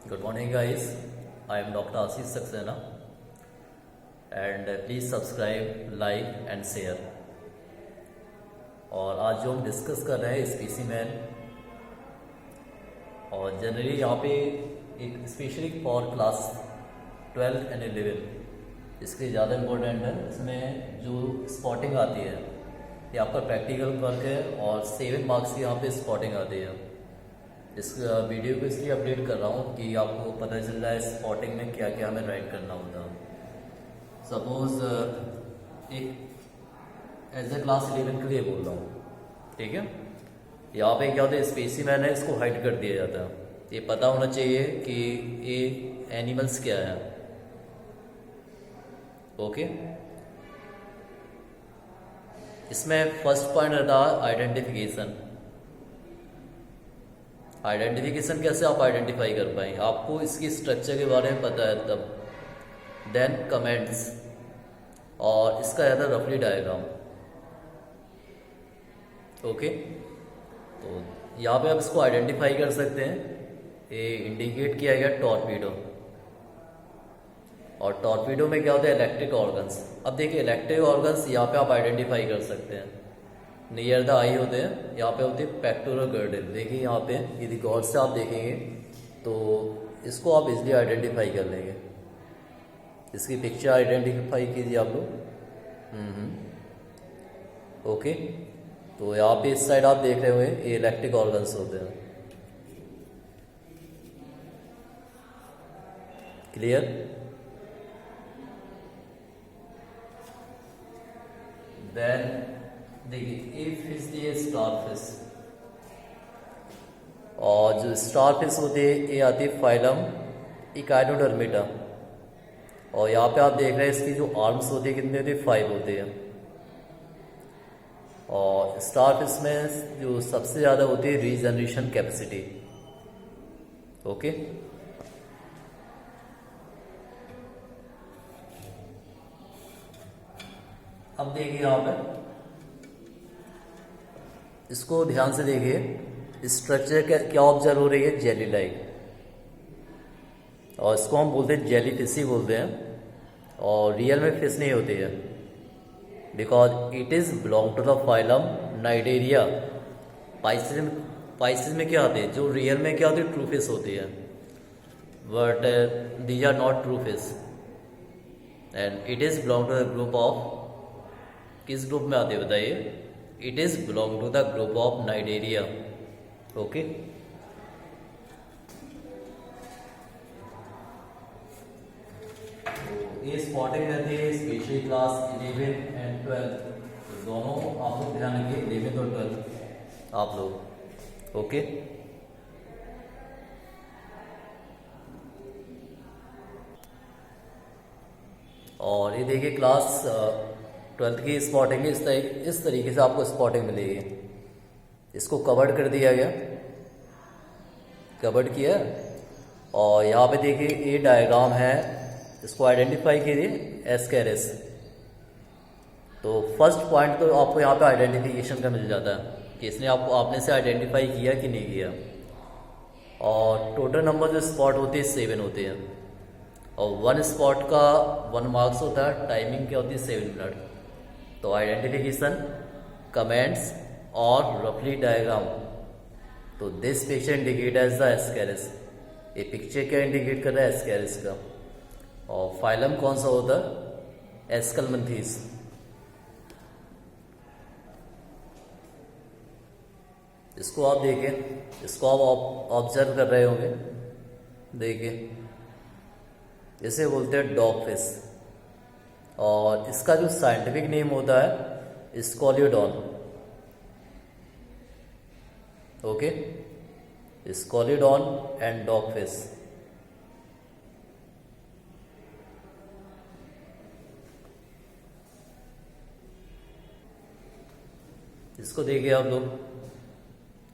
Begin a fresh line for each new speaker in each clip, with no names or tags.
Good morning, guys. I am Dr. Ashish Saxena, and please subscribe, like and share. और आज जो हम discuss कर रहे हैं स्पेसीमैन, और जनरली यहाँ पे एक स्पेशली फॉर क्लास 12 एंड 11 इसके ज़्यादा इम्पोर्टेंट है। इसमें जो स्पॉटिंग आती है ये आपका प्रैक्टिकल वर्क है और 7 मार्क्स की यहाँ पे स्पॉटिंग आती है। इस वीडियो को इसलिए अपडेट कर रहा हूँ कि आपको पता चल जाए स्पॉटिंग में क्या क्या हमें राइट करना होता है। सपोज एक एज ए क्लास 11 के लिए बोल रहा हूँ, ठीक है। यहाँ पे क्या होता है, स्पेसीमैन है, इसको हाइड कर दिया जाता है। ये पता होना चाहिए कि ये एनिमल्स क्या है। ओके, इसमें फर्स्ट पॉइंट रहता है आइडेंटिफिकेशन। आइडेंटिफिकेशन कैसे आप आइडेंटिफाई कर पाएंगे, आपको इसकी स्ट्रक्चर के बारे में पता है तब। देन कमेंट्स, और इसका ज़्यादा रफली डायग्राम। ओके, तो यहाँ पे आप इसको आइडेंटिफाई कर सकते हैं। ये इंडिकेट किया गया टॉर्पीडो, और टॉर्पीडो में क्या होता है, इलेक्ट्रिक ऑर्गन्स। अब देखिए इलेक्ट्रिक ऑर्गन्स यहाँ पे आप आइडेंटिफाई कर सकते हैं। नियर द आई होते हैं, यहाँ पे होते हैं पेक्टोरल गर्डल। देखिए यहाँ पे यदि गौर से आप देखेंगे तो इसको आप इजीली आइडेंटिफाई कर लेंगे। इसकी पिक्चर आइडेंटिफाई कीजिए आप लोग। ओके, तो यहाँ पे इस साइड आप देख रहे हुए ये इलेक्ट्रिक ऑर्गन्स होते हैं। क्लियर? देन देखिए ए फिश दिए स्टार फिश, और जो स्टार फिश होती है ये आती है फाइलम इकाइनोडर्मिटा। और यहाँ पे आप देख रहे हैं इसकी जो आर्म्स होती है कितनी होती है, 5 होती है। और स्टार फिश में जो सबसे ज़्यादा होती है रीजनरेशन कैपेसिटी। ओके, अब देखिए यहाँ पे इसको ध्यान से देखिए, स्ट्रक्चर क्या ऑब्जर्व हो रही है, जेली लाइक। और इसको हम बोलते हैं जेली फिश ही बोलते हैं, और रियल में फिश नहीं होती है, because it is belong to the phylum Cnidaria. Pisces में क्या आते हैं, जो रियल में क्या होती है, ट्रू फिश होती है, but these are not true fish. And it is belong to the group of, किस ग्रुप में आते हैं बताइए, it is belong to the group of Cnidaria. Okay, ये स्पॉटिंग रहती है स्पेशली क्लास 11 एंड 12। तो दोनों आप लोग ध्यान रखिए, 11 और 12 आप लोग। ओके, और ये देखिए क्लास 12 की स्पॉटिंग इस तरीके से आपको स्पॉटिंग मिलेगी। इसको कवर्ड कर दिया गया, कवर्ड किया। और यहाँ पे देखिए ये डायग्राम है, इसको आइडेंटिफाई कीजिए एस्केरिस। तो फर्स्ट पॉइंट तो आपको यहाँ पे आइडेंटिफिकेशन का मिल जाता है कि इसने आपने से आइडेंटिफाई किया कि नहीं किया। और टोटल नंबर जो स्पॉट होते हैं 7 होते हैं, और 1 स्पॉट का 1 मार्क्स होता है। टाइमिंग क्या होती है, 7 मिनट। तो आइडेंटिफिकेशन, कमेंट्स और रफली डायग्राम। तो this picture indicate as the Ascaris. ये पिक्चर क्या इंडिकेट कर रहा है, एस्केरिस का। और फाइलम कौन सा होता है, एस्कलमंथीस। इसको आप देखें, इसको आप ऑब्जर्व कर रहे होंगे। देखिए इसे बोलते हैं डॉग फिश, और इसका जो साइंटिफिक नेम होता है Scoliodon. Okay, Scoliodon and dog fish. इसको देखिए आप लोग,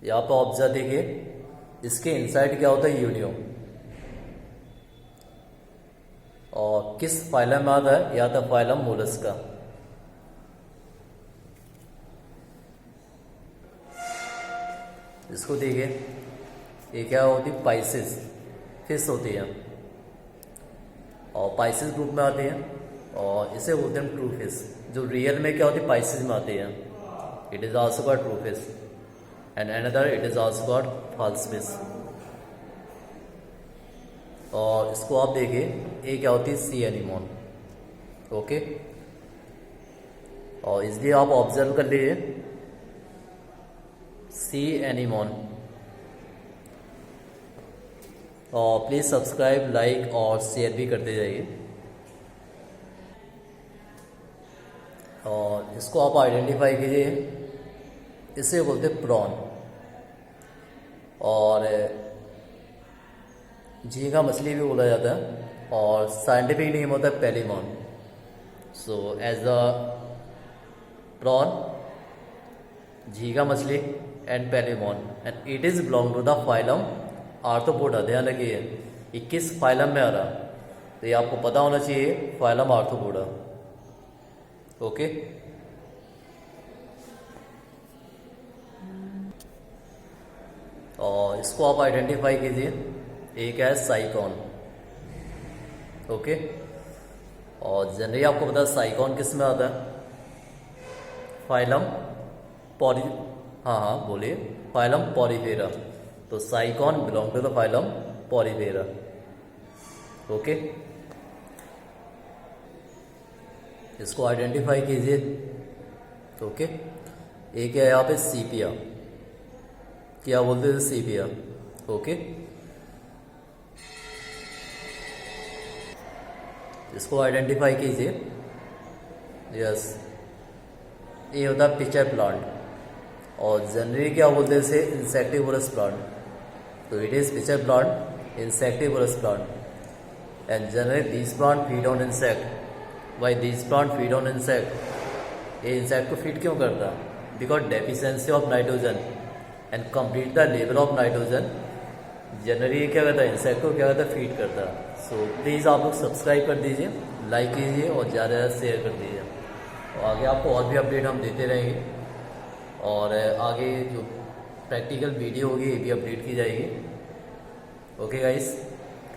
यहाँ पर ऑब्जर्व देखिए, इसके इनसाइड क्या होता है, यूनियो। और किस फाइलम में आता है, या था फाइलम मोलस्का। इसको देखिए, ये क्या होती है, पाइसिस फिश होती है और पाइसिस ग्रुप में आती है, और इसे बोलते हैं ट्रू फिश, जो रियल में क्या होती है पाइसिस में आती है। It is also called true fish and another it is also called false fish. और इसको आप देखिए, ये क्या होती है सी एनीमोन। ओके, और इसलिए आप ऑब्जर्व कर लीजिए सी एनीमोन। और प्लीज़ सब्सक्राइब, लाइक और शेयर भी करते जाइए। और इसको आप आइडेंटिफाई कीजिए, इसे बोलते हैं प्रॉन, और झींगा मछली भी बोला जाता है, और साइंटिफिक नेम होता है पेलिमॉन। सो एज अ प्रॉन, झींगा मछली and Palaemon, and it is belong to the phylum Arthropoda. ध्यान रखिए 21 फाइलम में आ रहा, तो ये आपको पता होना चाहिए, फाइलम आर्थ्रोपोडा। ओके, और इसको आप आइडेंटिफाई कीजिए, एक है साइकॉन। ओके, और जनरली आपको पता है साइकॉन किस में आता है, फाइलम पॉरी, हाँ बोलिए, फाइलम पॉरीफेरा। तो Sycon belong to the phylum Porifera. Okay, इसको आइडेंटिफाई कीजिए। ओके, एक है यहाँ पे सीपिया, क्या बोलते थे सीपिया। ओके, इसको आइडेंटिफाई कीजिए। यस, ये होता है पिचर प्लांट, और जनरली क्या बोलते हैं इसे इंसेक्टिवोरस प्लांट। तो it is pitcher plant, insectivorous plant, and generally this plant feed on insect. Why this plant feed on insect? ये इंसेक्ट को फीड क्यों करता? Because deficiency of nitrogen and complete the level of nitrogen. Generally क्या करता है, insect को क्या करता है, फीड करता है। सो प्लीज़ आप लोग सब्सक्राइब कर दीजिए, लाइक कीजिए और ज़्यादा से ज़्यादा शेयर कर दीजिए। और आगे आपको और भी अपडेट हम देते रहेंगे, और आगे जो प्रैक्टिकल वीडियो होगी ये भी अपडेट की जाएगी। Okay guys,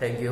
thank you.